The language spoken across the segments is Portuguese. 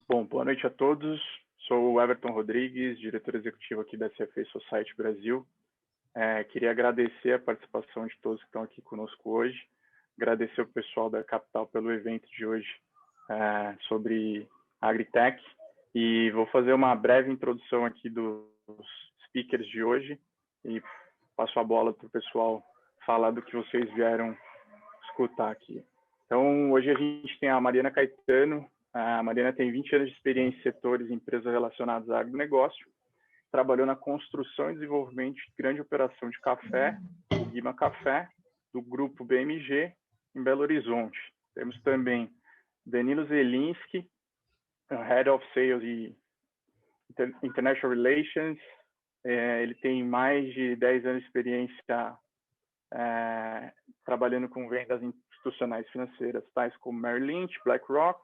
Bom, boa noite a todos. Sou o Everton Rodrigues, diretor executivo aqui da CFA Society Brasil. Queria agradecer a participação de todos que estão aqui conosco hoje, agradecer o pessoal da Capital pelo evento de hoje sobre Agritech, e vou fazer uma breve introdução aqui dos speakers de hoje e passo a bola para o pessoal falar do que vocês vieram escutar aqui. Então, hoje a gente tem a Mariana Caetano. A Mariana tem 20 anos de experiência em setores e empresas relacionadas ao agronegócio. Trabalhou na construção e desenvolvimento de grande operação de café, o Guima Café, do grupo BMG, em Belo Horizonte. Temos também Danilo Zelinski, Head of Sales e International Relations. Ele tem mais de 10 anos de experiência trabalhando com vendas institucionais financeiras, tais como Merrill Lynch, BlackRock,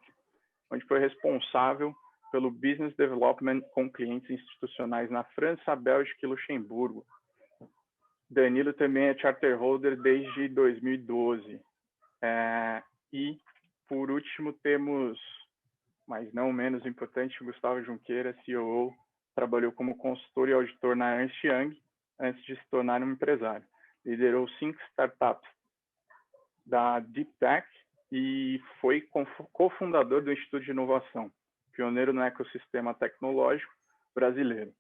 onde foi responsável pelo Business Development com clientes institucionais na França, Bélgica e Luxemburgo. Danilo também é Charter Holder desde 2012. E, por último, temos, mas não menos importante, Gustavo Junqueira, COO, trabalhou como consultor e auditor na Ernst Young, antes de se tornar um empresário. Liderou 5 startups da Deep Tech e foi cofundador do Instituto de Inovação, pioneiro no ecossistema tecnológico brasileiro.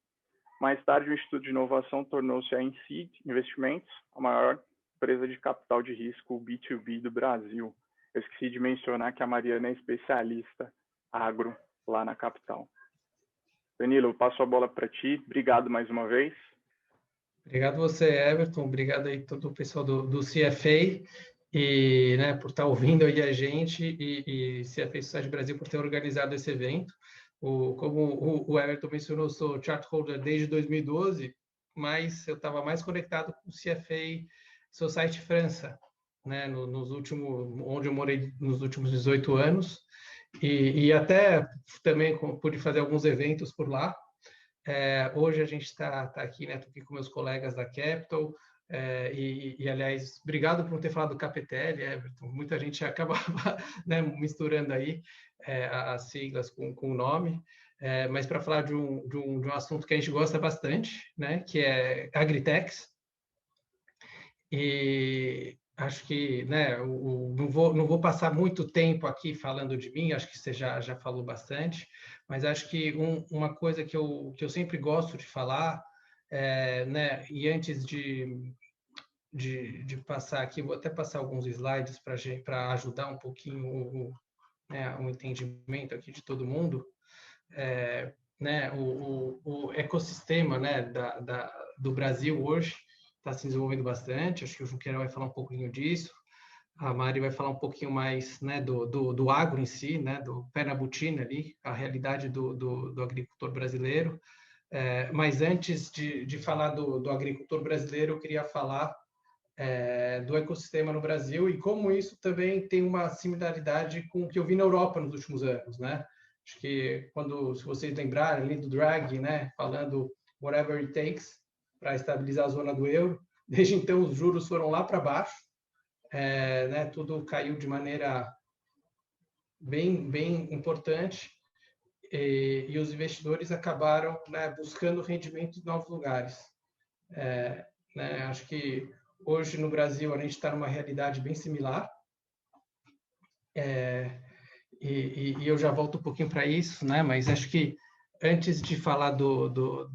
Mais tarde, o Instituto de Inovação tornou-se a Inseed Investimentos, a maior empresa de capital de risco B2B do Brasil. Eu esqueci de mencionar que a Mariana é especialista agro lá na capital. Danilo, eu passo a bola para ti. Obrigado mais uma vez. Obrigado você, Everton. Obrigado aí todo o pessoal do CFA. E, por estar ouvindo aí a gente e CFA Society Brasil por ter organizado esse evento. Como o Everton mencionou, eu sou chart holder desde 2012, mas eu estava mais conectado com o CFA Society França, onde eu morei nos últimos 18 anos, e até também pude fazer alguns eventos por lá. Hoje a gente está aqui, estou aqui com meus colegas da Capital. Aliás, obrigado por ter falado do Capetel, Everton. Muita gente acaba misturando aí as siglas com o nome, mas para falar de um assunto que a gente gosta bastante, que é Agritechs. E acho que não vou passar muito tempo aqui falando de mim, acho que você já falou bastante, mas acho que uma coisa que eu sempre gosto de falar, e antes de passar aqui, vou até passar alguns slides para ajudar um pouquinho o entendimento aqui de todo mundo. O ecossistema do Brasil hoje está se desenvolvendo bastante. Acho que o Junqueira vai falar um pouquinho disso. A Mari vai falar um pouquinho mais do agro em si, do pé na botina ali, a realidade do agricultor brasileiro. Mas antes de falar do agricultor brasileiro, eu queria falar do ecossistema no Brasil e como isso também tem uma similaridade com o que eu vi na Europa nos últimos anos, Acho que se vocês lembrarem ali do Draghi, falando whatever it takes para estabilizar a zona do euro, desde então os juros foram lá para baixo, tudo caiu de maneira bem importante e os investidores acabaram buscando rendimento em novos lugares. Acho que hoje no Brasil a gente está numa realidade bem similar, e eu já volto um pouquinho para isso, mas acho que antes de falar do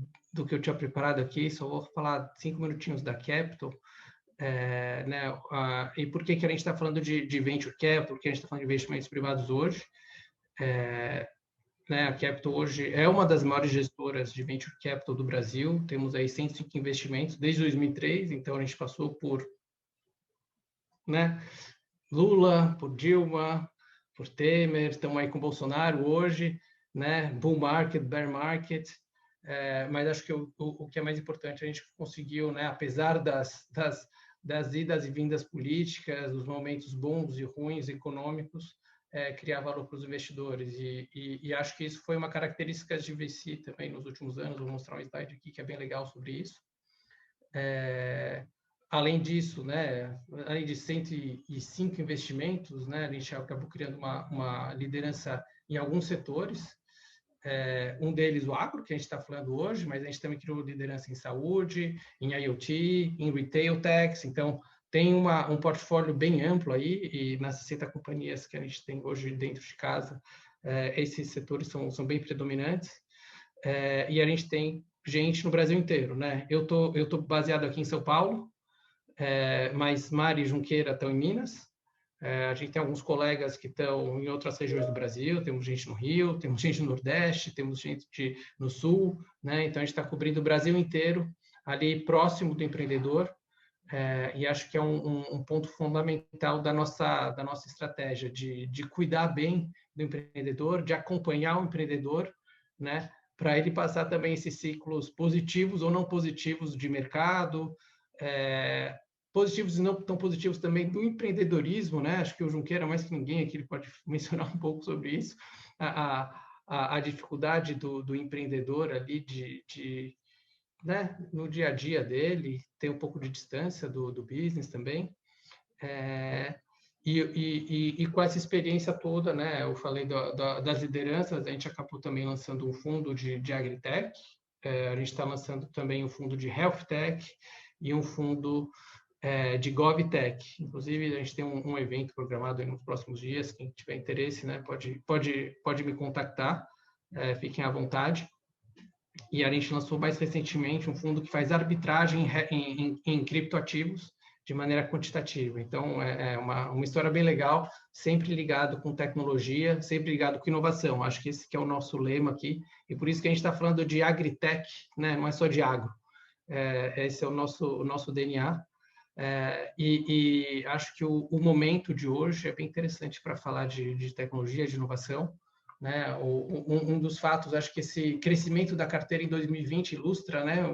que eu tinha preparado aqui, só vou falar 5 minutinhos da Capital. E por que a gente está falando de Venture Capital, por que a gente está falando de investimentos privados hoje. A Capital hoje é uma das maiores gestoras de Venture Capital do Brasil, temos aí 105 investimentos desde 2003, então a gente passou por Lula, por Dilma, por Temer, estamos aí com Bolsonaro hoje, bull market, bear market, mas acho que o que é mais importante, a gente conseguiu, apesar das idas e vindas políticas, dos momentos bons e ruins econômicos, criar valor para os investidores, e acho que isso foi uma característica de VC também nos últimos anos. Vou mostrar um slide aqui que é bem legal sobre isso. Além disso, além de 105 investimentos, a gente acabou criando uma liderança em alguns setores, Um deles, o agro, que a gente está falando hoje, mas a gente também criou liderança em saúde, em IoT, em retail techs. Então, tem um portfólio bem amplo aí, e nas 60 companhias que a gente tem hoje dentro de casa, esses setores são bem predominantes. E a gente tem gente no Brasil inteiro, né? Eu tô baseado aqui em São Paulo, mas Mari e Junqueira estão em Minas. A gente tem alguns colegas que estão em outras regiões do Brasil, temos gente no Rio, temos gente no Nordeste, temos gente no Sul, né? Então, a gente está cobrindo o Brasil inteiro, ali próximo do empreendedor, e acho que é um ponto fundamental da nossa estratégia, de cuidar bem do empreendedor, de acompanhar o empreendedor, né? Para ele passar também esses ciclos positivos ou não positivos de mercado, positivos e não tão positivos também do empreendedorismo, né? Acho que o Junqueira, mais que ninguém aqui, ele pode mencionar um pouco sobre isso, a dificuldade do empreendedor ali né, no dia a dia dele, ter um pouco de distância do business também. E com essa experiência toda, né, eu falei das lideranças, a gente acabou também lançando um fundo de agritech, a gente está lançando também um fundo de health tech e um fundo de GovTech. Inclusive, a gente tem um evento programado nos próximos dias. Quem tiver interesse, né, pode me contactar, fiquem à vontade. E a gente lançou mais recentemente um fundo que faz arbitragem em criptoativos de maneira quantitativa. Então, é uma história bem legal, sempre ligado com tecnologia, sempre ligado com inovação. Acho que esse que é o nosso lema aqui, e por isso que a gente está falando de agritech, né, não é só de agro. Esse é o nosso DNA. E acho que o momento de hoje é bem interessante para falar de tecnologia, de inovação, né? Um dos fatos, acho que esse crescimento da carteira em 2020 ilustra, né,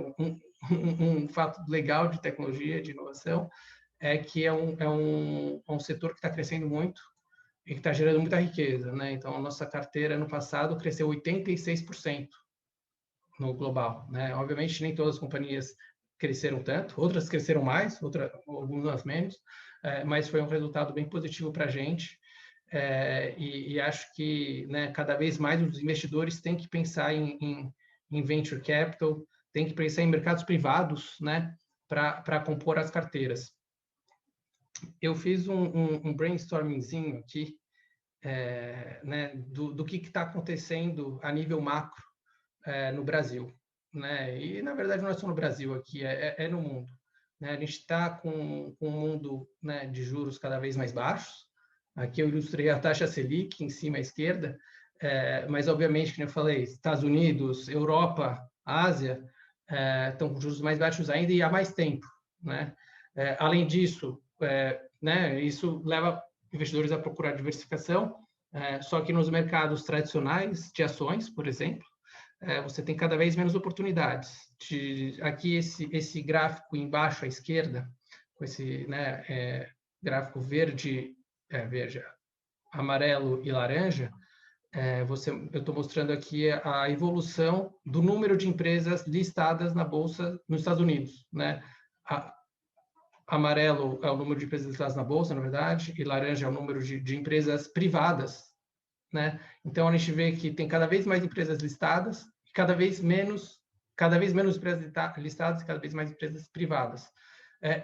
um fato legal de tecnologia, de inovação, é que é um setor que está crescendo muito e que está gerando muita riqueza, né? Então, a nossa carteira no passado cresceu 86% no global, né? Obviamente, nem todas as companhias cresceram tanto, outras cresceram mais, algumas menos, mas foi um resultado bem positivo para a gente. E acho que, né, cada vez mais os investidores têm que pensar em venture capital, têm que pensar em mercados privados, né, para compor as carteiras. Eu fiz um brainstormingzinho aqui, né, do que está acontecendo a nível macro no Brasil, né? E na verdade não é só no Brasil aqui, é no mundo, né? A gente está com um mundo, né, de juros cada vez mais baixos. Aqui eu ilustrei a taxa Selic em cima à esquerda, mas obviamente, como eu falei, Estados Unidos, Europa, Ásia estão com juros mais baixos ainda e há mais tempo, né? Além disso, né, isso leva investidores a procurar diversificação, só que nos mercados tradicionais de ações, por exemplo, você tem cada vez menos oportunidades. Aqui esse gráfico embaixo à esquerda, com esse, né, gráfico verde, amarelo e laranja, eu estou mostrando aqui a evolução do número de empresas listadas na bolsa nos Estados Unidos, né? Amarelo é o número de empresas listadas na bolsa, na verdade, e laranja é o número de empresas privadas, né? Então a gente vê que tem cada vez mais empresas listadas, cada vez menos empresas listadas e cada vez mais empresas privadas.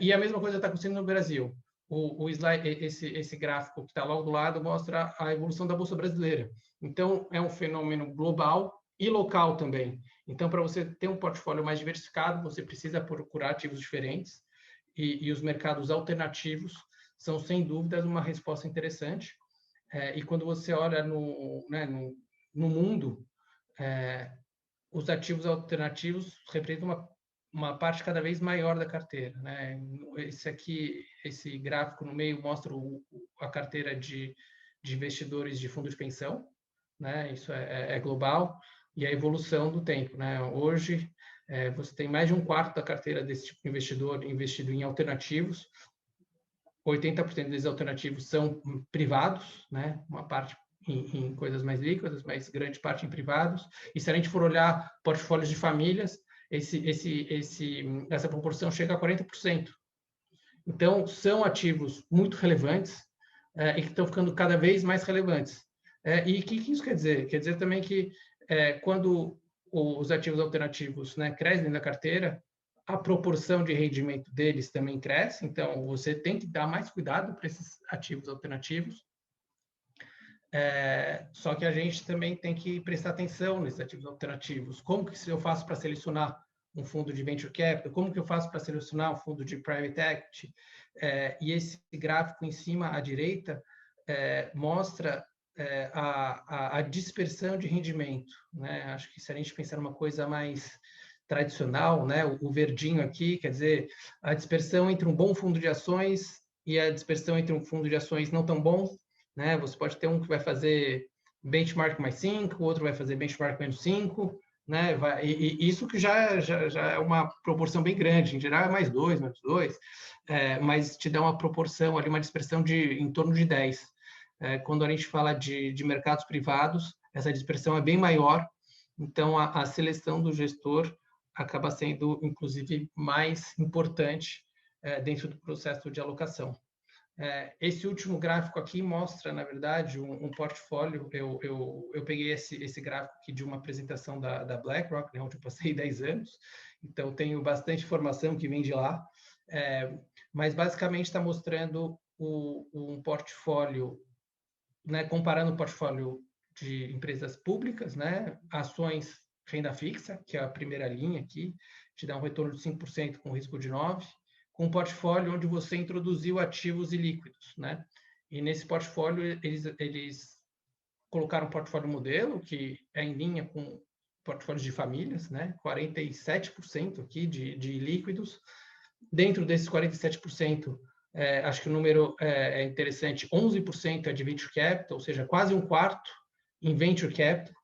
E a mesma coisa está acontecendo no Brasil. O slide, esse gráfico que está logo do lado mostra a evolução da Bolsa Brasileira. Então, é um fenômeno global e local também. Então, para você ter um portfólio mais diversificado, você precisa procurar ativos diferentes e os mercados alternativos são, sem dúvida, uma resposta interessante. E quando você olha no mundo, os ativos alternativos representam uma parte cada vez maior da carteira, né? Esse gráfico no meio mostra a carteira de investidores de fundo de pensão, né? Isso é global, e a evolução do tempo, né? Hoje, você tem mais de um quarto da carteira desse tipo de investidor investido em alternativos. 80% desses alternativos são privados, né? Uma parte em coisas mais líquidas, mas grande parte em privados. E se a gente for olhar portfólios de famílias, essa proporção chega a 40%. Então, são ativos muito relevantes e que estão ficando cada vez mais relevantes. E o que isso quer dizer? Quer dizer também que quando os ativos alternativos, né, crescem na carteira, a proporção de rendimento deles também cresce, então você tem que dar mais cuidado para esses ativos alternativos. Só que a gente também tem que prestar atenção nesses ativos alternativos. Como que eu faço para selecionar um fundo de venture capital? Como que eu faço para selecionar um fundo de private equity? E esse gráfico em cima à direita mostra a dispersão de rendimento, né? Acho que se a gente pensar numa coisa mais tradicional, né? O verdinho aqui, quer dizer, a dispersão entre um bom fundo de ações e a dispersão entre um fundo de ações não tão bom, né? Você pode ter um que vai fazer benchmark mais 5, o outro vai fazer benchmark menos 5, né? E isso que já é uma proporção bem grande, em geral é mais 2, menos 2, mas te dá uma proporção ali, uma dispersão em torno de 10. Quando a gente fala de mercados privados, essa dispersão é bem maior, então a seleção do gestor acaba sendo, inclusive, mais importante dentro do processo de alocação. Esse último gráfico aqui mostra, na verdade, um portfólio. Eu peguei esse gráfico aqui de uma apresentação da BlackRock, né, onde eu passei 10 anos, então tenho bastante informação que vem de lá, mas basicamente está mostrando um portfólio, né, comparando o portfólio de empresas públicas, né, ações renda fixa, que é a primeira linha aqui, te dá um retorno de 5% com risco de 9%, com um portfólio onde você introduziu ativos ilíquidos, né? E nesse portfólio, eles colocaram um portfólio modelo, que é em linha com portfólios de famílias, né? 47% aqui de líquidos. Dentro desses 47%, acho que o número é interessante, 11% é de venture capital, ou seja, quase um quarto em venture capital.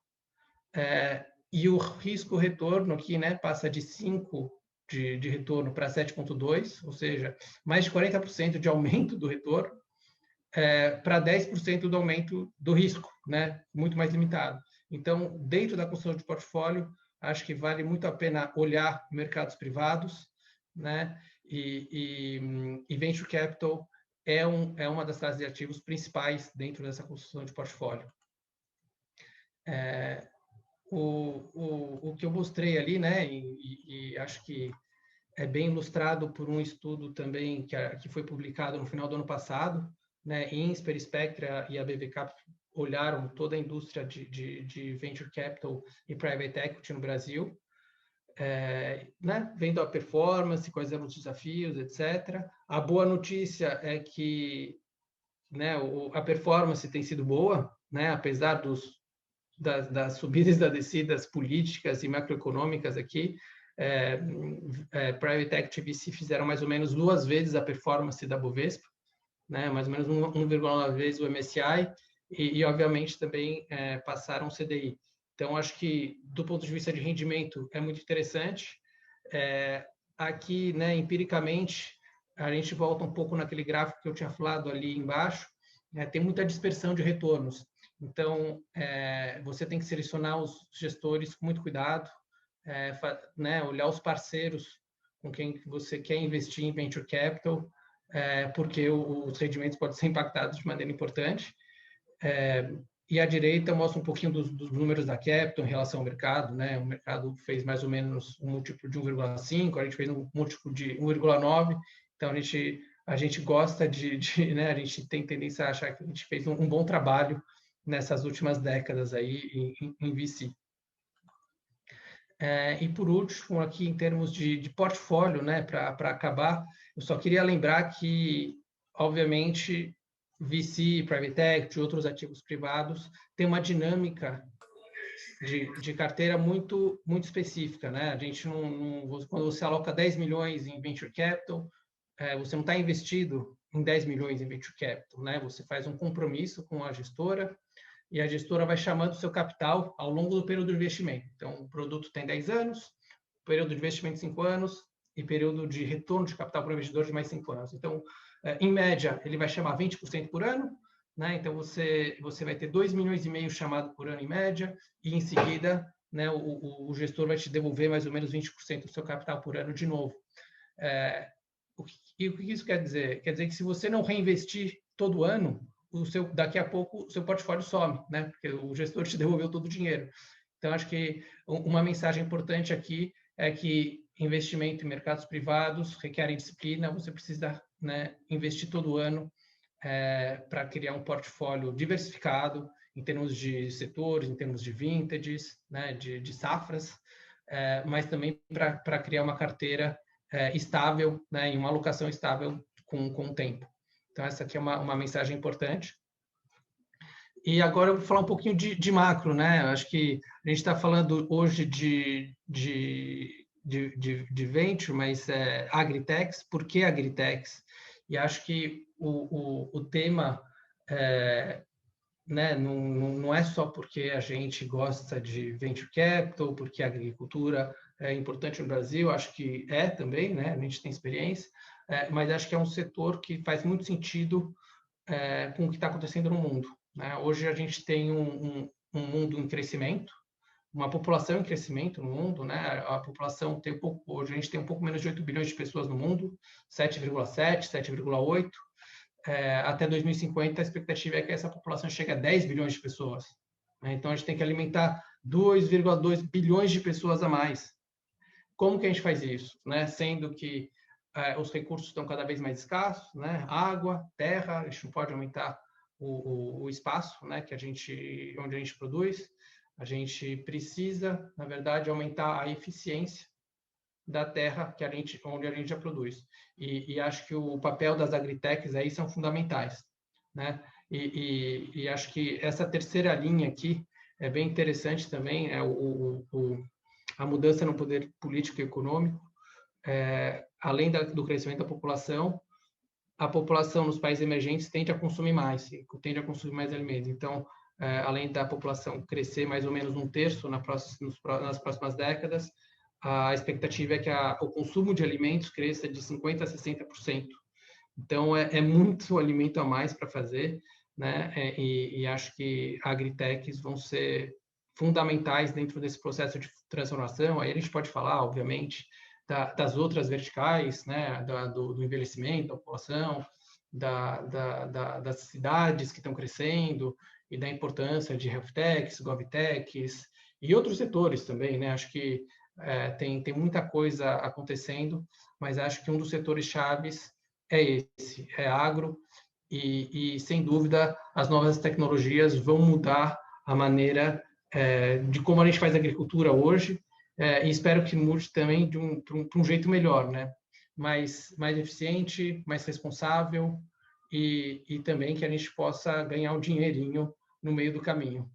E o risco-retorno aqui, né, passa de 5 de retorno para 7,2, ou seja, mais de 40% de aumento do retorno, para 10% do aumento do risco, né? Muito mais limitado. Então, dentro da construção de portfólio, acho que vale muito a pena olhar mercados privados, né? E venture capital é uma das classes de ativos principais dentro dessa construção de portfólio. O que eu mostrei ali, né? E acho que é bem ilustrado por um estudo também que foi publicado no final do ano passado, né? Insper, Spectra e a BV Cap olharam toda a indústria de venture capital e private equity no Brasil, né? Vendo a performance, quais eram os desafios, etc. A boa notícia é que, né, a performance tem sido boa, né? Apesar das subidas e das descidas políticas e macroeconômicas aqui, Private Equity VC fizeram mais ou menos 2 vezes a performance da Bovespa, né? Mais ou menos 1,9 vezes o MSCI, e obviamente também passaram o CDI. Então, acho que, do ponto de vista de rendimento, é muito interessante. Aqui, né, empiricamente, a gente volta um pouco naquele gráfico que eu tinha falado ali embaixo, tem muita dispersão de retornos. Então, você tem que selecionar os gestores com muito cuidado, né, olhar os parceiros com quem você quer investir em venture capital, porque os rendimentos podem ser impactados de maneira importante. E à direita mostra um pouquinho dos números da Capital em relação ao mercado, né? O mercado fez mais ou menos um múltiplo de 1,5, a gente fez um múltiplo de 1,9, então a gente gosta né? A gente tem tendência a achar que a gente fez um bom trabalho nessas últimas décadas aí em VC. E por último, aqui em termos de portfólio, né, para acabar, eu só queria lembrar que, obviamente, VC, Private Equity, outros ativos privados, tem uma dinâmica de carteira muito específica, né? A gente quando você aloca 10 milhões em Venture Capital, você não está investido em 10 milhões em Venture Capital, né? Você faz um compromisso com a gestora, e a gestora vai chamando o seu capital ao longo do período de investimento. Então, o produto tem 10 anos, período de investimento 5 anos e período de retorno de capital para o investidor de mais 5 anos. Então, em média, ele vai chamar 20% por ano, né? Então, você vai ter 2,5 milhões chamado por ano em média, e em seguida, né, o gestor vai te devolver mais ou menos 20% do seu capital por ano de novo. O que isso quer dizer? Quer dizer que se você não reinvestir todo ano, daqui a pouco o seu portfólio some, né? Porque o gestor te devolveu todo o dinheiro. Então, acho que uma mensagem importante aqui é que investimento em mercados privados requer disciplina, você precisa, né, investir todo ano para criar um portfólio diversificado em termos de setores, em termos de vintages, né, de safras, mas também para criar uma carteira estável, né, e uma alocação estável com o tempo. Então, essa aqui é uma mensagem importante. E agora eu vou falar um pouquinho de macro, né? Acho que a gente está falando hoje de venture, mas agritechs. Por que agritechs? E acho que o tema né, não é só porque a gente gosta de venture capital, porque a agricultura é importante no Brasil, acho que é também, né? A gente tem experiência, mas acho que é um setor que faz muito sentido com o que está acontecendo no mundo. Né? Hoje a gente tem um mundo em crescimento, uma população em crescimento no mundo, né? A população tem hoje a gente tem um pouco menos de 8 bilhões de pessoas no mundo, 7,7, 7,8. Até 2050 a expectativa é que essa população chegue a 10 bilhões de pessoas. Né? Então a gente tem que alimentar 2,2 bilhões de pessoas a mais. Como que a gente faz isso? Né? Sendo que os recursos estão cada vez mais escassos, né? Água, terra, a gente não pode aumentar o espaço, né? onde a gente produz. A gente precisa, na verdade, aumentar a eficiência da terra onde a gente já produz. E acho que o papel das agritechs aí são fundamentais, né? E acho que essa terceira linha aqui é bem interessante também, a mudança no poder político e econômico, além do crescimento da população, a população nos países emergentes tende a consumir mais alimentos. Então, além da população crescer mais ou menos 1/3 nas próximas décadas, a expectativa é que o consumo de alimentos cresça de 50% a 60%. Então, é muito alimento a mais para fazer, né? E acho que agritechs vão ser fundamentais dentro desse processo de transformação. Aí a gente pode falar, obviamente, das outras verticais, né? do envelhecimento da população, das cidades que estão crescendo e da importância de health techs, govtechs e outros setores também, né? Acho que tem muita coisa acontecendo, mas acho que um dos setores chaves é agro, e sem dúvida as novas tecnologias vão mudar a maneira de como a gente faz agricultura hoje, e espero que mude também para um jeito melhor, né? Mais eficiente, mais responsável, e também que a gente possa ganhar um dinheirinho no meio do caminho.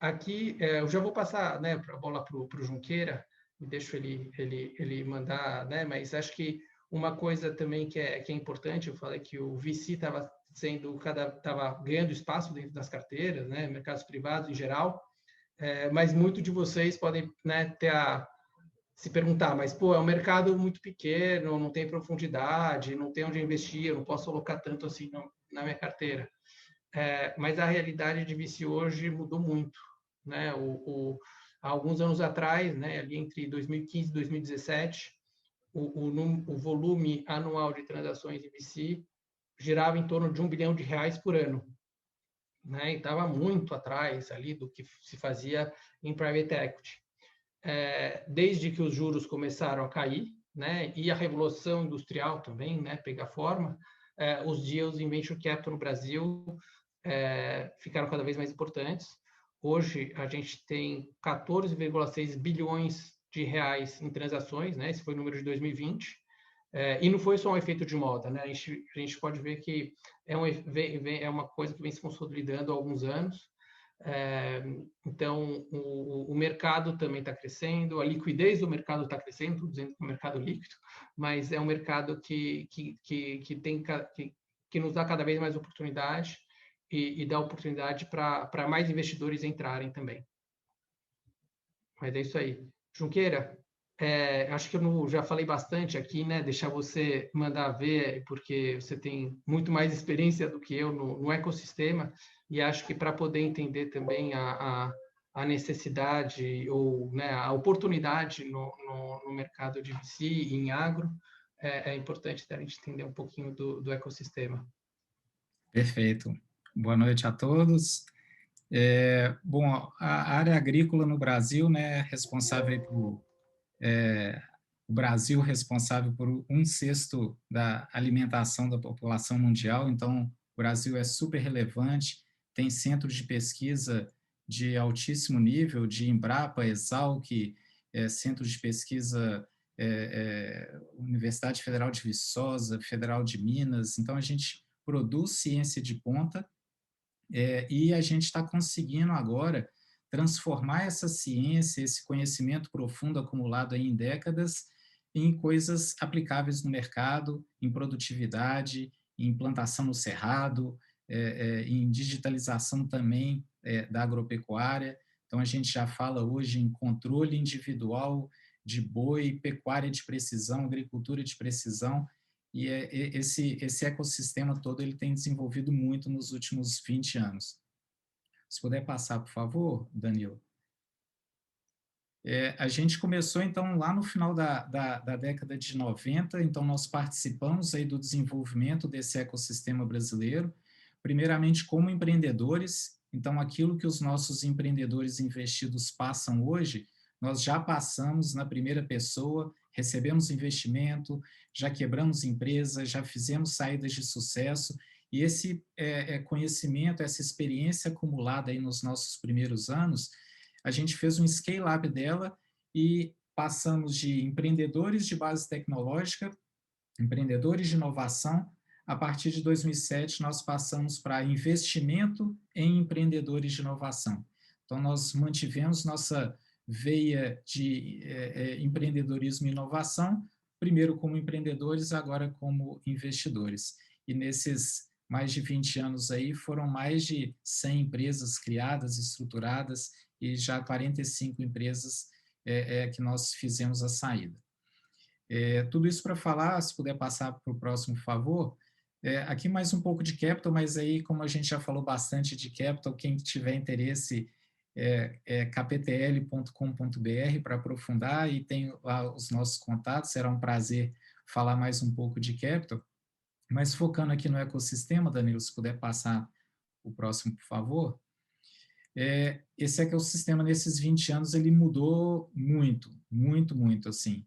Aqui eu já vou passar, né, a bola para o Junqueira, e deixo ele mandar, né, mas acho que uma coisa também que é importante, eu falei que o VC estava ganhando espaço dentro das carteiras, né, mercados privados em geral, mas muito de vocês podem, né, se perguntar, mas pô, é um mercado muito pequeno, não tem profundidade, não tem onde investir, eu não posso alocar tanto assim na minha carteira. Mas a realidade de VC hoje mudou muito, né? Há alguns anos atrás, né, ali entre 2015 e 2017, o volume anual de transações de VC girava em torno de R$1 bilhão por ano, né? E estava muito atrás ali do que se fazia em private equity. Desde que os juros começaram a cair, né, e a revolução industrial também, né, pegar forma, os deals em venture capital no Brasil ficaram cada vez mais importantes. Hoje, a gente tem 14,6 bilhões de reais em transações, né? Esse foi o número de 2020. E não foi só um efeito de moda, né? A gente pode ver que é uma coisa que vem se consolidando há alguns anos. Então, o mercado também está crescendo, a liquidez do mercado está crescendo, estou dizendo que é um mercado líquido, mas é um mercado que nos dá cada vez mais oportunidade, e dá oportunidade para mais investidores entrarem também. Mas é isso aí. Junqueira, acho que eu já falei bastante aqui, né? Deixar você mandar ver, porque você tem muito mais experiência do que eu no ecossistema, e acho que para poder entender também a necessidade ou, né, a oportunidade no mercado de VC e em agro, é importante a gente entender um pouquinho do ecossistema. Perfeito. Boa noite a todos. Bom, a área agrícola no Brasil, né, é responsável por o Brasil responsável por 1/6 da alimentação da população mundial, então o Brasil é super relevante, tem centros de pesquisa de altíssimo nível, de Embrapa, Exalc, centros de pesquisa, Universidade Federal de Viçosa, Federal de Minas, então a gente produz ciência de ponta, e a gente está conseguindo agora transformar essa ciência, esse conhecimento profundo acumulado aí em décadas, em coisas aplicáveis no mercado, em produtividade, em implantação no cerrado, em digitalização também da agropecuária. Então, a gente já fala hoje em controle individual de boi, pecuária de precisão, agricultura de precisão, e esse ecossistema todo ele tem desenvolvido muito nos últimos 20 anos. Se puder passar, por favor, Danilo. A gente começou, então, lá no final da década de 90, então nós participamos aí do desenvolvimento desse ecossistema brasileiro, primeiramente como empreendedores, então aquilo que os nossos empreendedores investidos passam hoje, nós já passamos na primeira pessoa, recebemos investimento, já quebramos empresa, já fizemos saídas de sucesso, e esse conhecimento, essa experiência acumulada aí nos nossos primeiros anos, a gente fez um scale-up dela e passamos de empreendedores de base tecnológica, empreendedores de inovação. A partir de 2007, nós passamos para investimento em empreendedores de inovação. Então, nós mantivemos nossa veia de empreendedorismo e inovação, primeiro como empreendedores, agora como investidores. E nesses mais de 20 anos aí, foram mais de 100 empresas criadas, estruturadas, e já 45 empresas que nós fizemos a saída. Tudo isso para falar, se puder passar para o próximo, por favor. Aqui mais um pouco de capital, mas aí, como a gente já falou bastante de capital, quem tiver interesse kptl.com.br para aprofundar, e tem lá os nossos contatos, será um prazer falar mais um pouco de capital. Mas focando aqui no ecossistema, Danilo, se puder passar o próximo, por favor. Esse ecossistema, nesses 20 anos, ele mudou muito, muito, muito, assim.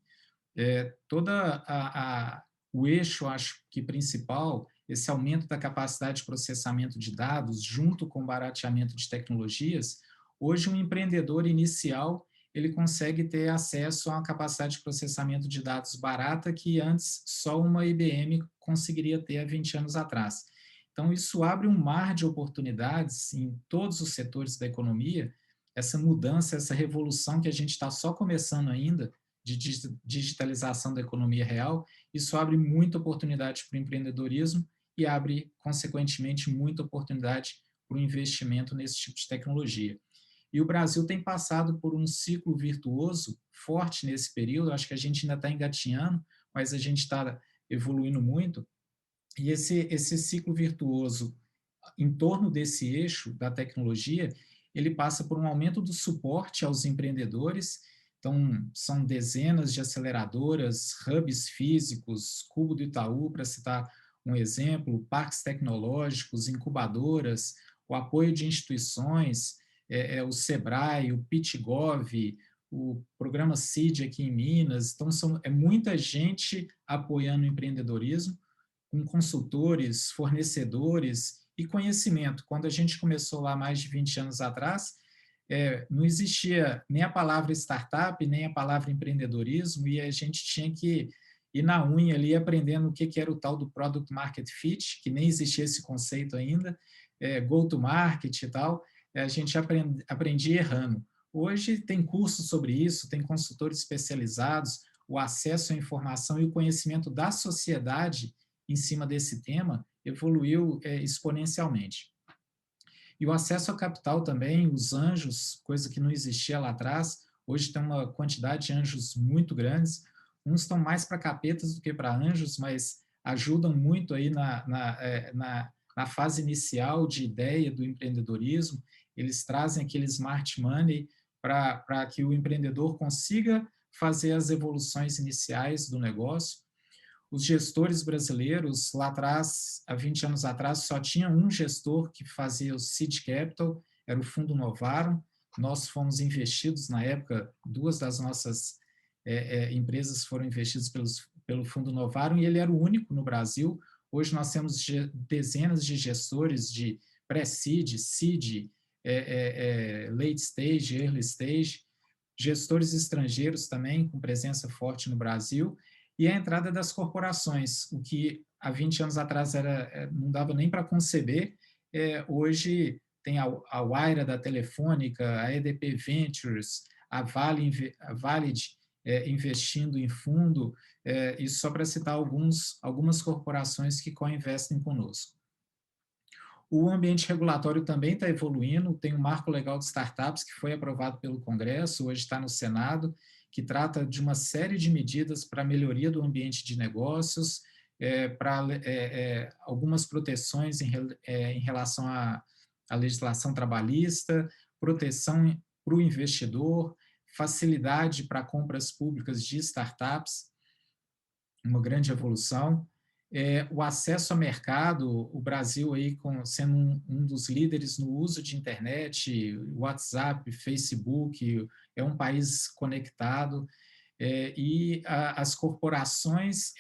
O eixo, acho que principal, esse aumento da capacidade de processamento de dados, junto com o barateamento de tecnologias, hoje um empreendedor inicial, ele consegue ter acesso a uma capacidade de processamento de dados barata que antes só uma IBM conseguiria ter há 20 anos atrás. Então, isso abre um mar de oportunidades em todos os setores da economia, essa mudança, essa revolução que a gente está só começando ainda, de digitalização da economia real, isso abre muita oportunidade para o empreendedorismo e abre, consequentemente, muita oportunidade para o investimento nesse tipo de tecnologia. E o Brasil tem passado por um ciclo virtuoso forte nesse período, acho que a gente ainda está engatinhando, mas a gente está evoluindo muito, e esse ciclo virtuoso, em torno desse eixo da tecnologia, ele passa por um aumento do suporte aos empreendedores. Então, são dezenas de aceleradoras, hubs físicos, Cubo do Itaú, para citar um exemplo, parques tecnológicos, incubadoras, o apoio de instituições, o Sebrae, o PitGov, o programa CID aqui em Minas. Então, é muita gente apoiando o empreendedorismo, com consultores, fornecedores e conhecimento. Quando a gente começou lá mais de 20 anos atrás, não existia nem a palavra startup, nem a palavra empreendedorismo, e a gente tinha que ir na unha ali aprendendo o que era o tal do Product Market Fit, que nem existia esse conceito ainda, Go to Market e tal, a gente aprendia errando. Hoje tem cursos sobre isso, tem consultores especializados, o acesso à informação e o conhecimento da sociedade em cima desse tema evoluiu exponencialmente. E o acesso ao capital também, os anjos, coisa que não existia lá atrás, hoje tem uma quantidade de anjos muito grandes, uns estão mais para capetas do que para anjos, mas ajudam muito aí na fase inicial de ideia do empreendedorismo, eles trazem aquele smart money para que o empreendedor consiga fazer as evoluções iniciais do negócio. Os gestores brasileiros, lá atrás, há 20 anos atrás, só tinha um gestor que fazia o seed capital, era o Fundo Novarum. Nós fomos investidos, na época, 2 das nossas empresas foram investidas pelo Fundo Novarum, e ele era o único no Brasil. Hoje nós temos dezenas de gestores de pré-seed, seed, late stage, early stage, gestores estrangeiros também, com presença forte no Brasil, e a entrada das corporações, o que há 20 anos atrás não dava nem para conceber, hoje tem a Wayra da Telefônica, a EDP Ventures, a Valid investindo em fundo, isso só para citar algumas corporações que co-investem conosco. O ambiente regulatório também está evoluindo, tem um marco legal de startups que foi aprovado pelo Congresso, hoje está no Senado, que trata de uma série de medidas para a melhoria do ambiente de negócios, para algumas proteções em relação à legislação trabalhista, proteção para o investidor, facilidade para compras públicas de startups, uma grande evolução. O acesso ao mercado, o Brasil aí sendo um dos líderes no uso de internet, WhatsApp, Facebook, é um país conectado, e as corporações,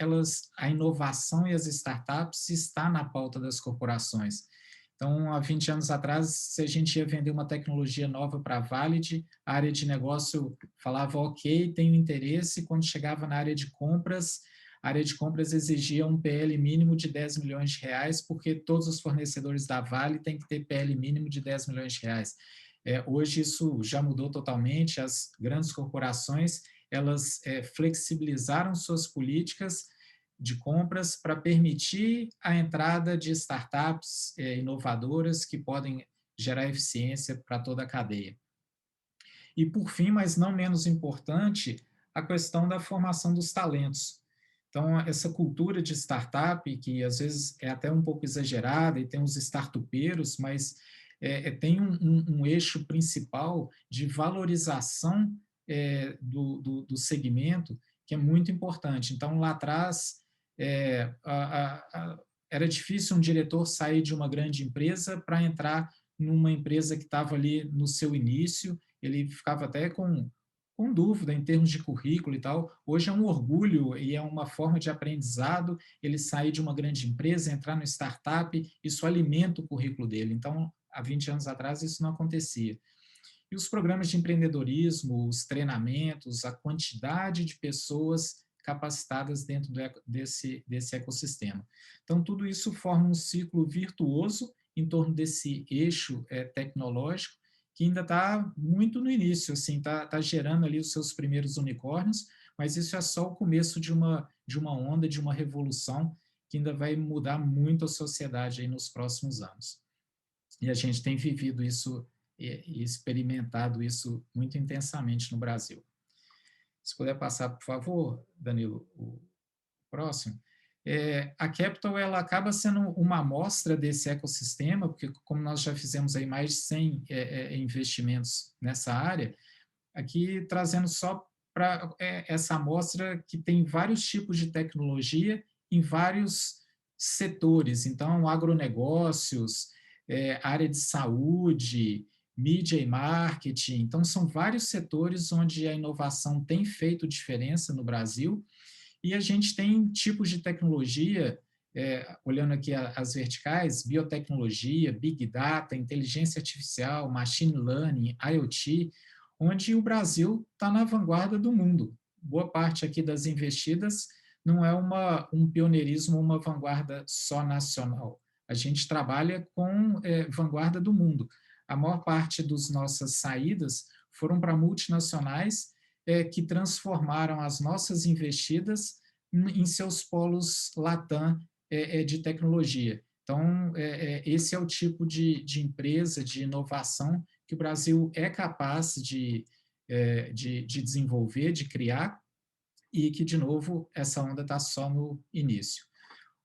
a inovação e as startups está na pauta das corporações. Então, há 20 anos atrás, se a gente ia vender uma tecnologia nova para a Valid, a área de negócio falava, ok, tenho interesse, quando chegava na área de compras, a área de compras exigia um PL mínimo de 10 milhões de reais, porque todos os fornecedores da Vale têm que ter PL mínimo de 10 milhões de reais. Hoje isso já mudou totalmente, as grandes corporações, elas flexibilizaram suas políticas de compras para permitir a entrada de startups inovadoras que podem gerar eficiência para toda a cadeia. E, por fim, mas não menos importante, a questão da formação dos talentos. Então, essa cultura de startup, que às vezes é até um pouco exagerada, e tem os startupeiros, mas tem um eixo principal de valorização do segmento, que é muito importante. Então, lá atrás, era difícil um diretor sair de uma grande empresa para entrar numa empresa que estava ali no seu início, ele ficava até com dúvida em termos de currículo e tal. Hoje é um orgulho e é uma forma de aprendizado ele sair de uma grande empresa, entrar no startup, isso alimenta o currículo dele. Então, há 20 anos atrás, isso não acontecia. E os programas de empreendedorismo, os treinamentos, a quantidade de pessoas capacitadas dentro desse ecossistema. Então, tudo isso forma um ciclo virtuoso em torno desse eixo tecnológico, que ainda está muito no início, assim, está gerando ali os seus primeiros unicórnios, mas isso é só o começo de uma onda, de uma revolução que ainda vai mudar muito a sociedade aí nos próximos anos. E a gente tem vivido isso e experimentado isso muito intensamente no Brasil. Se puder passar, por favor, Danilo, o próximo. A Capital, ela acaba sendo uma amostra desse ecossistema, porque como nós já fizemos aí mais de 100 investimentos nessa área, aqui trazendo só para essa amostra que tem vários tipos de tecnologia em vários setores. Então, agronegócios, área de saúde, mídia e marketing. Então, são vários setores onde a inovação tem feito diferença no Brasil, e a gente tem tipos de tecnologia, olhando aqui as verticais, biotecnologia, big data, inteligência artificial, machine learning, IoT, onde o Brasil está na vanguarda do mundo. Boa parte aqui das investidas não é um pioneirismo, uma vanguarda só nacional. A gente trabalha com vanguarda do mundo. A maior parte das nossas saídas foram para multinacionais que transformaram as nossas investidas em seus polos Latam de tecnologia. Então, esse é o tipo de empresa, de inovação que o Brasil é capaz de desenvolver, de criar, e que, de novo, essa onda está só no início.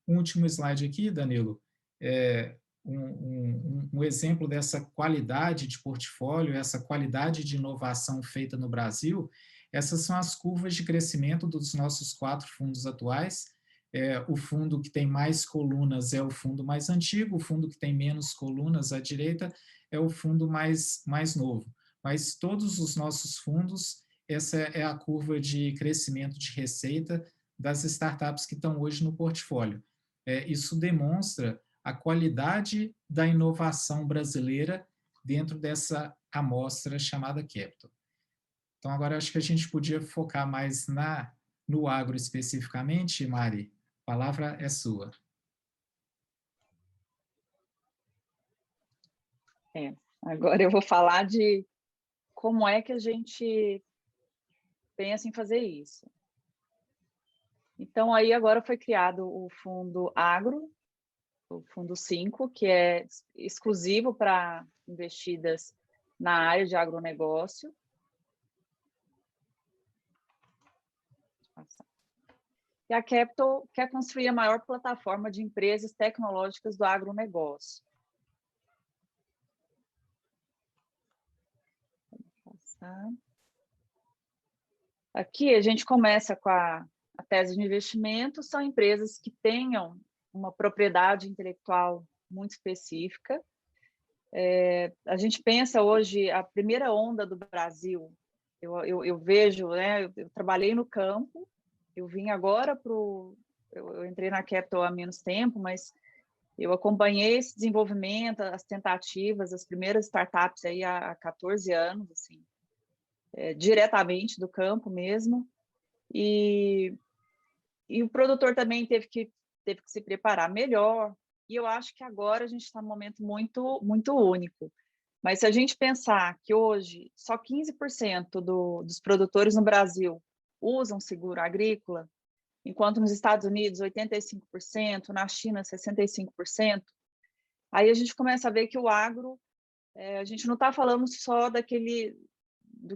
Um último slide aqui, Danilo, um exemplo dessa qualidade de portfólio, essa qualidade de inovação feita no Brasil. Essas são as curvas de crescimento dos nossos 4 fundos atuais. O fundo que tem mais colunas é o fundo mais antigo, o fundo que tem menos colunas à direita é o fundo mais novo. Mas todos os nossos fundos, essa é a curva de crescimento de receita das startups que estão hoje no portfólio. Isso demonstra a qualidade da inovação brasileira dentro dessa amostra chamada Capital. Então, agora acho que a gente podia focar mais no agro especificamente, Mari. A palavra é sua. Agora eu vou falar de como é que a gente pensa em fazer isso. Então, aí agora foi criado o Fundo Agro, o Fundo 5, que é exclusivo para investidas na área de agronegócio. E a Capital quer construir a maior plataforma de empresas tecnológicas do agronegócio. Aqui a gente começa com a tese de investimento, são empresas que tenham uma propriedade intelectual muito específica. A gente pensa hoje, a primeira onda do Brasil, eu vejo, né, eu trabalhei no campo, eu vim agora eu entrei na Capital há menos tempo, mas eu acompanhei esse desenvolvimento, as tentativas, as primeiras startups aí há 14 anos, assim, diretamente do campo mesmo, e o produtor também teve que se preparar melhor, e eu acho que agora a gente está num momento muito, muito único. Mas se a gente pensar que hoje só 15% dos produtores no Brasil usam seguro agrícola, enquanto nos Estados Unidos 85%, na China 65%, aí a gente começa a ver que o agro, a gente não está falando só do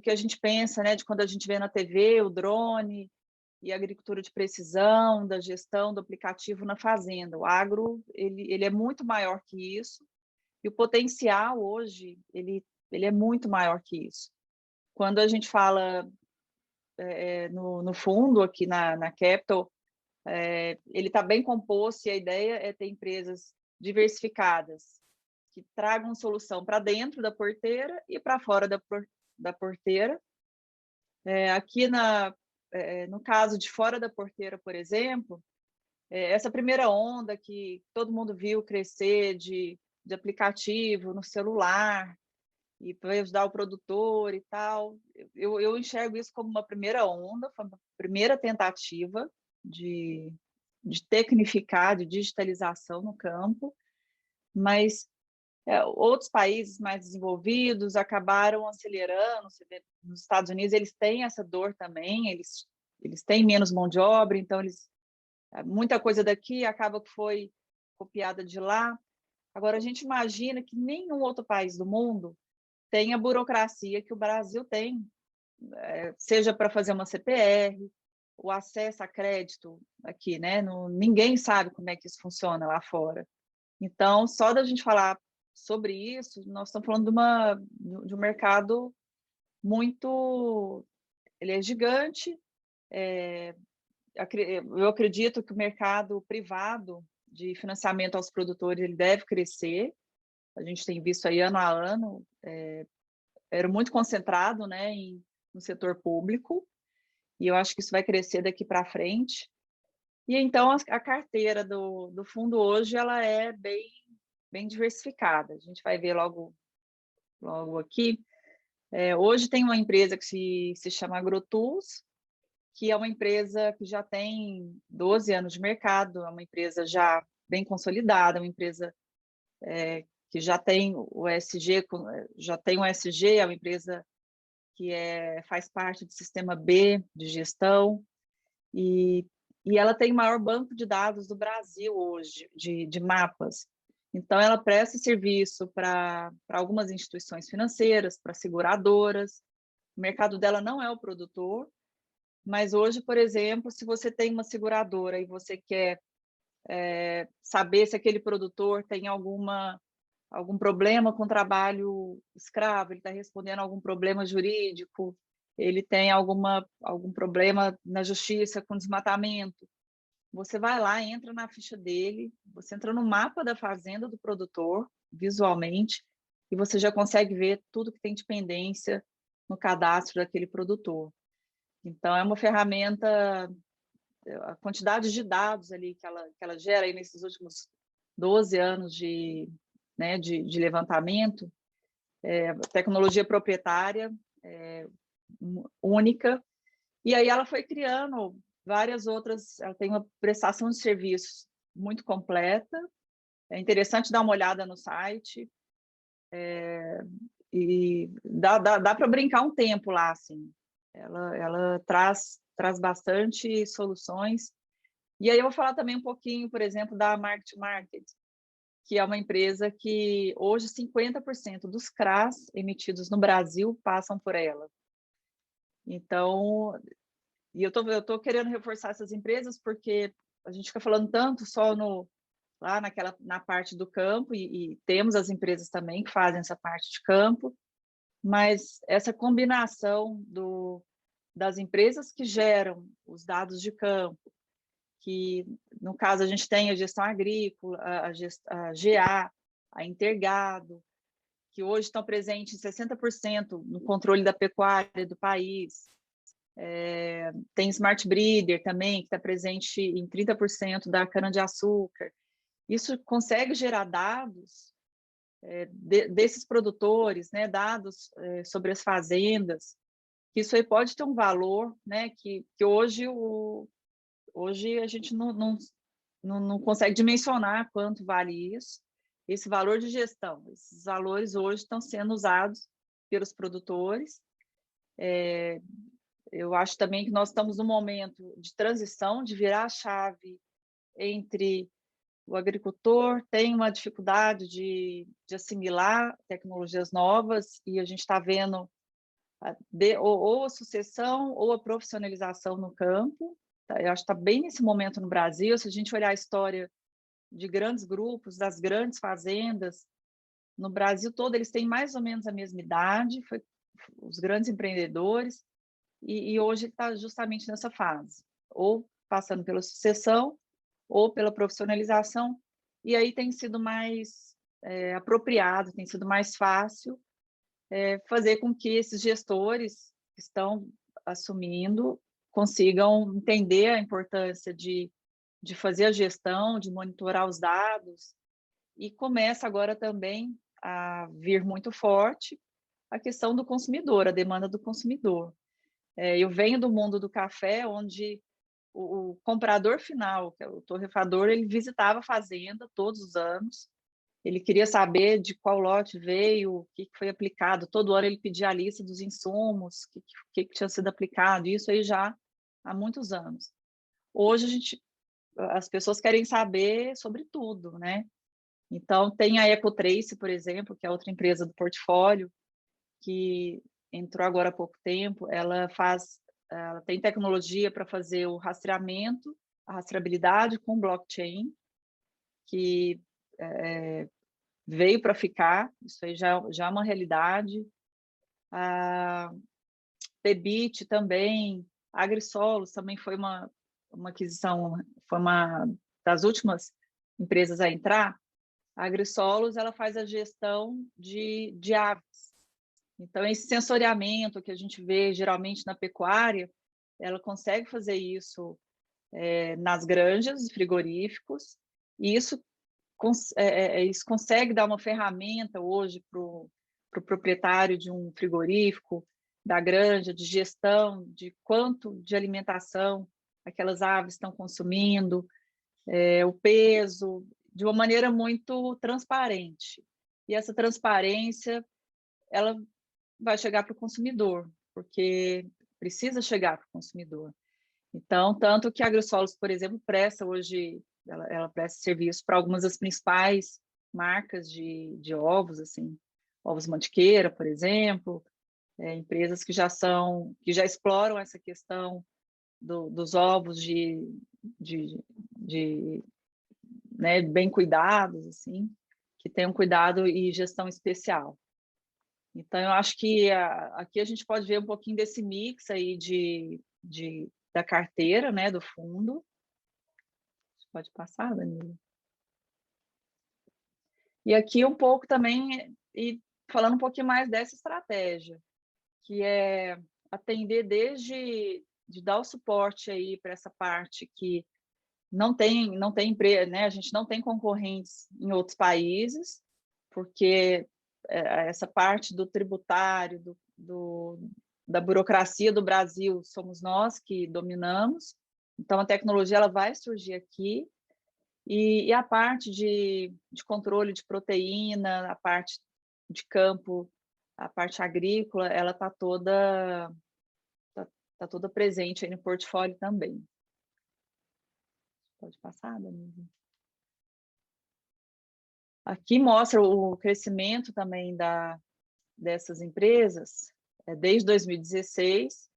que a gente pensa, né, de quando a gente vê na TV, o drone e a agricultura de precisão, da gestão do aplicativo na fazenda. O agro, ele é muito maior que isso, e o potencial hoje, ele é muito maior que isso. Quando a gente fala no fundo, aqui na Capital, ele está bem composto, e a ideia é ter empresas diversificadas, que tragam solução para dentro da porteira e para fora da porteira. Aqui, no caso de fora da porteira, por exemplo, essa primeira onda que todo mundo viu crescer de aplicativo no celular, e para ajudar o produtor e tal, eu enxergo isso como uma primeira onda, foi uma primeira tentativa de tecnificar, de digitalização no campo, mas outros países mais desenvolvidos acabaram acelerando. Você vê, nos Estados Unidos eles têm essa dor também, eles têm menos mão de obra, então muita coisa daqui acaba que foi copiada de lá. Agora, a gente imagina que nenhum outro país do mundo tem a burocracia que o Brasil tem, seja para fazer uma CPR, o acesso a crédito aqui, né? Ninguém sabe como é que isso funciona lá fora. Então, só da gente falar sobre isso, nós estamos falando de um mercado muito... Ele é gigante. Eu acredito que o mercado privado de financiamento aos produtores ele deve crescer. A gente tem visto aí ano a ano, era muito concentrado, né, no setor público, e eu acho que isso vai crescer daqui para frente. E então a carteira do fundo hoje ela é bem diversificada. A gente vai ver logo aqui. Hoje tem uma empresa que se chama AgroTools, que é uma empresa que já tem 12 anos de mercado, é uma empresa já bem consolidada, uma empresa que já tem o ESG, é uma empresa que faz parte do sistema B de gestão, e ela tem o maior banco de dados do Brasil hoje, de mapas. Então, ela presta serviço para algumas instituições financeiras, para seguradoras. O mercado dela não é o produtor, mas hoje, por exemplo, se você tem uma seguradora e você quer saber se aquele produtor tem algum problema com trabalho escravo, ele está respondendo a algum problema jurídico, ele tem algum problema na justiça com desmatamento. você vai lá, entra na ficha dele, você entra no mapa da fazenda do produtor, visualmente, e você já consegue ver tudo que tem de pendência no cadastro daquele produtor. Então, é uma ferramenta, a quantidade de dados ali que ela gera aí nesses últimos 12 anos né, de levantamento, tecnologia proprietária, única, e aí ela foi criando várias outras, ela tem uma prestação de serviços muito completa, é interessante dar uma olhada no site, e dá para brincar um tempo lá, assim, ela traz bastante soluções, e aí eu vou falar também um pouquinho, por exemplo, da Market to Market, que é uma empresa que hoje 50% dos CRAs emitidos no Brasil passam por ela. Então, e eu tô querendo reforçar essas empresas porque a gente fica falando tanto só lá na parte do campo, e temos as empresas também que fazem essa parte de campo, mas essa combinação das empresas que geram os dados de campo, que no caso a gente tem a gestão agrícola, a GA, a Intergado, que hoje estão presentes em 60% no controle da pecuária do país. Tem Smart Breeder também, que está presente em 30% da cana-de-açúcar. Isso consegue gerar dados desses produtores, né, dados sobre as fazendas, que isso aí pode ter um valor, né, que hoje a gente não consegue dimensionar quanto vale isso, esse valor de gestão. Esses valores hoje estão sendo usados pelos produtores. Eu acho também que nós estamos num momento de transição, de virar a chave entre o agricultor tem uma dificuldade de assimilar tecnologias novas, e a gente está vendo ou a sucessão ou a profissionalização no campo. Eu acho que está bem nesse momento no Brasil. Se a gente olhar a história de grandes grupos, das grandes fazendas, no Brasil todo, eles têm mais ou menos a mesma idade, os grandes empreendedores, e hoje está justamente nessa fase, ou passando pela sucessão, ou pela profissionalização, e aí tem sido mais apropriado, tem sido mais fácil fazer com que esses gestores que estão assumindo consigam entender a importância de fazer a gestão, de monitorar os dados, e começa agora também a vir muito forte a questão do consumidor, a demanda do consumidor. Eu venho do mundo do café, onde o comprador final, que é o torrefador, ele visitava a fazenda todos os anos, ele queria saber de qual lote veio, o que foi aplicado, todo ano ele pedia a lista dos insumos, o que tinha sido aplicado, isso aí já há muitos anos. Hoje as pessoas querem saber sobre tudo, né? Então tem a Ecotrace, por exemplo, que é outra empresa do portfólio, que entrou agora há pouco tempo. Ela tem tecnologia para fazer o rastreamento, a rastreabilidade com blockchain, que veio para ficar, isso aí já é uma realidade. A Pebit também, a AgriSolos também foi uma aquisição, foi uma das últimas empresas a entrar. A AgriSolos, ela faz a gestão de aves. Então, esse sensoriamento que a gente vê geralmente na pecuária, ela consegue fazer isso nas granjas, frigoríficos, e isso consegue dar uma ferramenta hoje para o proprietário de um frigorífico, da granja, de gestão, de quanto de alimentação aquelas aves estão consumindo, o peso, de uma maneira muito transparente. E essa transparência, ela vai chegar para o consumidor, porque precisa chegar para o consumidor. Então, tanto que a AgriSolos, por exemplo, presta hoje, ela presta serviço para algumas das principais marcas de ovos, assim, Ovos Mantiqueira, por exemplo, empresas que já exploram essa questão dos ovos né, bem cuidados, assim, que tem um cuidado e gestão especial. Então, eu acho que aqui a gente pode ver um pouquinho desse mix aí da carteira, né, do fundo, Pode passar, Danilo. E aqui um pouco também, e falando um pouquinho mais dessa estratégia, que é atender desde de dar o suporte aí para essa parte que não tem empresa, né? A gente não tem concorrentes em outros países, porque essa parte do tributário, da burocracia do Brasil, somos nós que dominamos. Então, a tecnologia ela vai surgir aqui. E a parte de controle de proteína, a parte de campo, a parte agrícola, ela está toda presente aí no portfólio também. Pode passar, Danilo. Aqui mostra o crescimento também dessas empresas, desde 2016.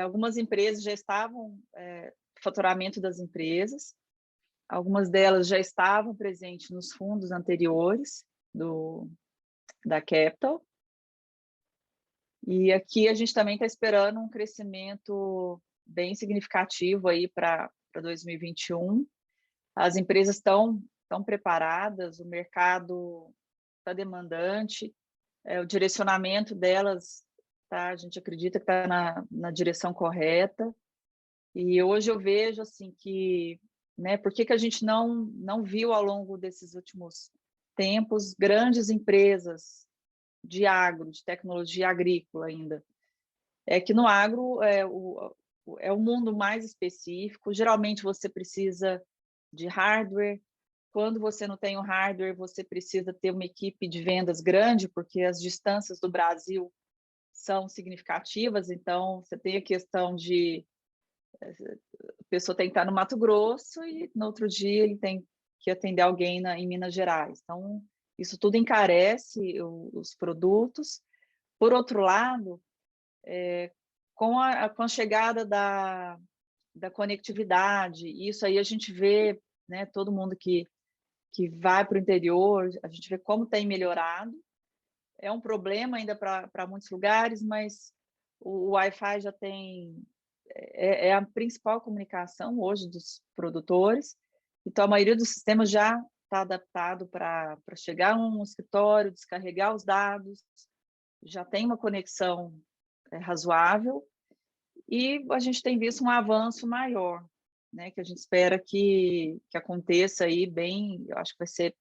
Algumas empresas já estavam, faturamento das empresas, algumas delas já estavam presentes nos fundos anteriores da Capital. E aqui a gente também está esperando um crescimento bem significativo aí para 2021. As empresas estão preparadas, o mercado está demandante, o direcionamento delas, tá, a gente acredita que está na direção correta. E hoje eu vejo assim que, né, por que a gente não viu ao longo desses últimos tempos grandes empresas de agro, de tecnologia agrícola ainda? É que no agro é um mundo mais específico, geralmente você precisa de hardware. Quando você não tem o hardware, você precisa ter uma equipe de vendas grande, porque as distâncias do Brasil são significativas, então você tem a questão de a pessoa tem que estar no Mato Grosso e no outro dia ele tem que atender alguém em Minas Gerais. Então, isso tudo encarece os produtos. Por outro lado, com a chegada da conectividade, isso aí a gente vê, né, todo mundo que vai para o interior, a gente vê como tem melhorado. É um problema ainda para muitos lugares, mas o Wi-Fi já tem... É a principal comunicação hoje dos produtores. Então, a maioria dos sistemas já está adaptado para chegar a um escritório, descarregar os dados, já tem uma conexão razoável, e a gente tem visto um avanço maior, né, que a gente espera que aconteça aí bem, eu acho que vai ser